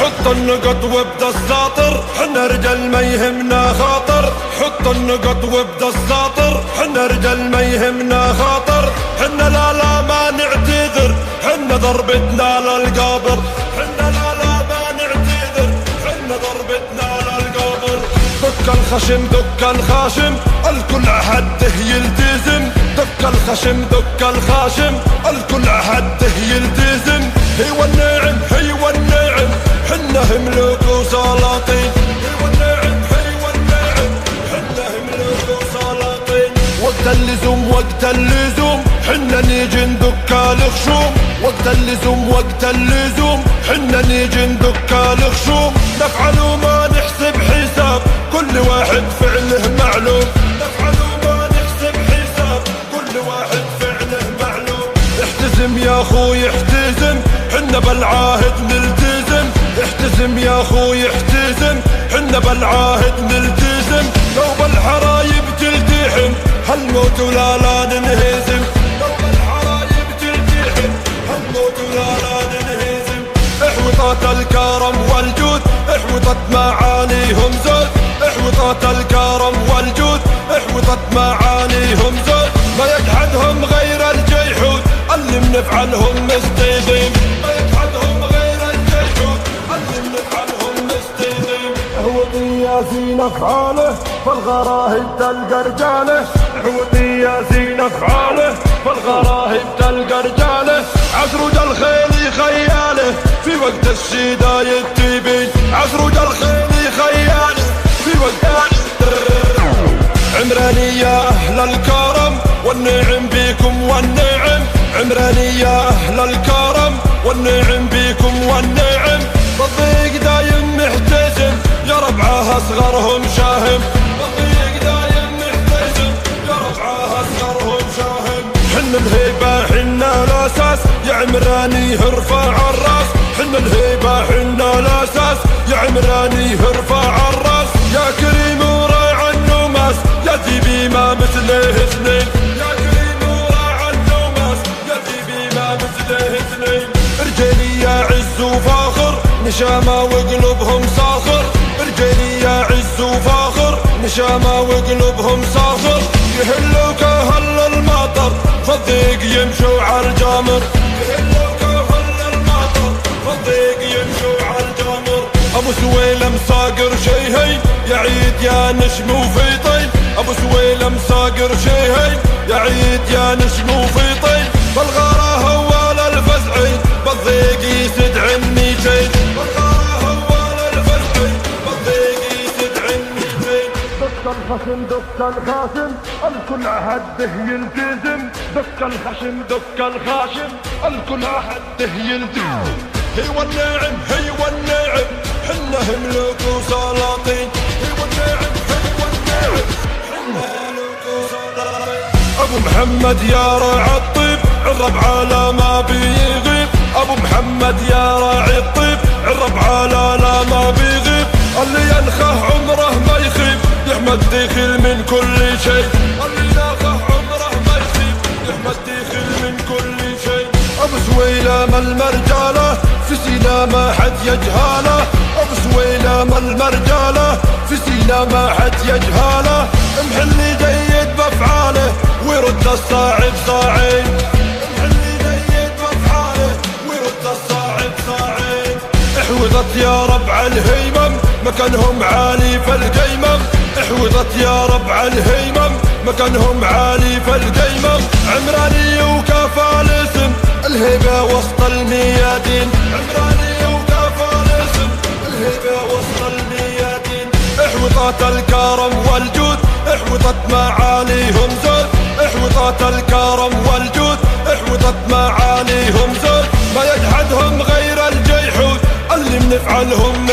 حط النقط وابدا الساطر، حنا رجال ما يهمنا خاطر. حط النقط وابدا الساطر، حنا رجال ما يهمنا خاطر. حنا لا ما نعتذر، حنا ضربتنا للقابر. حنا لا ما نعتذر، حنا ضربتنا للقابر. دك الخشم دك الخاشم، الكل حده يلتزم. دك الخشم دك الخاشم، الكل حده يلتزم. هي والنعم هي والنعم، حنا ملوك وسلاطين. هي والنعم هي والنعم، حنا ملوك وسلاطين. وقت اللزوم وقت اللزوم، حنا نيجي ندك الخشوم. وقت اللزوم وقت اللزوم، حنا نيجي ندك الخشوم. نفعل وما نحسب حساب، كل واحد فعله معلوم. نفعل وما نحسب حساب، كل واحد فعله معلوم. احتزم يا اخوي احتزم، حنا بالعاهد نلتزم. احتزم يا اخوي احتزم، حنا بالعاهد نلتزم. لو بالحرايب تلتحم، هالموت ولا ننهزم. لو بالحرايب تلتحم، هالموت ولا ننهزم. احوطات الكرم والجود، احوطت معانيهم زود. احوطات الكرم والجود، احوطت معانيهم زود. ما يجحدهم غير الجيحود، اللي بنفعلهم مستديم. ما يجحدهم غير الجيحود، اللي بنفعلهم مستديم. احوطي يا زين افعاله، فالغراهب تلقى رجاله. احوطي يا زين افعاله، فالغراهب تلقى رجاله. عزرج الخيل خياله، في وقت الشدايد تبين. عزرج الخيل خياله، في وقت عمراني يا اهل الكرم، والنعم بيكم والنعم. عمراني يا اهل الكرم، والنعم بيكم والنعم. بالضيق دايم محتزم، يا ربعه اصغرهم شاهم. بالضيق دايم محتزم، يا ربعه اصغرهم شاهم. حنا الهيبه حنا الاساس، يا عمراني ارفع الراس. حنا الهيبه حنا الاساس، يا عمراني ارفع الراس. يا كريم وراعي النماس، يا ذيبي ما مثله اثنين. يا كريم وراعي النماس، يا ذيبي ما مثله اثنين. رجالي يا عز وفاخر، نشامة وقلوبهم صاخر. رجالي يا عز وفاخر، نشامة وقلوبهم صاخر. يهلوا كهل المطر، فالضيق يمشوا عالجامر. يهلوا كهل المطر، فالضيق يمشوا عالجامر. ابو سويلم صاقر شيهين، يا عيد يا نشم وفي طين. ابو سويلم صاقر شيهين، يا عيد يا نشم وفي طين. بالغارة هوال الفزعين، بالضيق يسد عني جين. بالغارة هوال الفزعين، بالضيق يسد عني جين. دك الخشم دك الخاشم، الكل حده يلتزم. دك الخشم دك الخاشم، الكل حده يلتزم. هي والنعم هي والنعم، حنا ملوك وسلاطين. هي والنعم هي والنعم، حنا ملوك وسلاطين. ابو محمد يا راعي الطيب، عرب على ما بيغيب. ابو محمد يا راعي الطيب، عرب على لا ما بيغيب. اللي ينخه عمره ما يخيب، يحمد دخل من كل شيء. اللي ينخه عمره ما يخيب، يحمد دخل من كل شيء. ابو سويلم المرجاله، في سينا ما حد يجهاله. ابو سويلم المرجاله، في سينا ما حد يجهاله. محلي جيد بافعاله، ويرد الصاعد صاعين. محلي جيد بافعاله، ويرد الصاعد صاعين. احوطت يا ربع الهيمم، مكانهم عالي في القيمم. احوطت يا ربع الهيمم، مكانهم عالي في القيمم. عمراني وكفى الاسم، الهيبة وسط الميادين. عمراني وكفى الاسم، الهيبة وسط الميادين. احوطات الكرم والجود، احوطت معانيهم زود. احوطات الكرم والجود، احوطت معانيهم زود. ما يجحدهم غير الجيحود، اللي بنفعلهم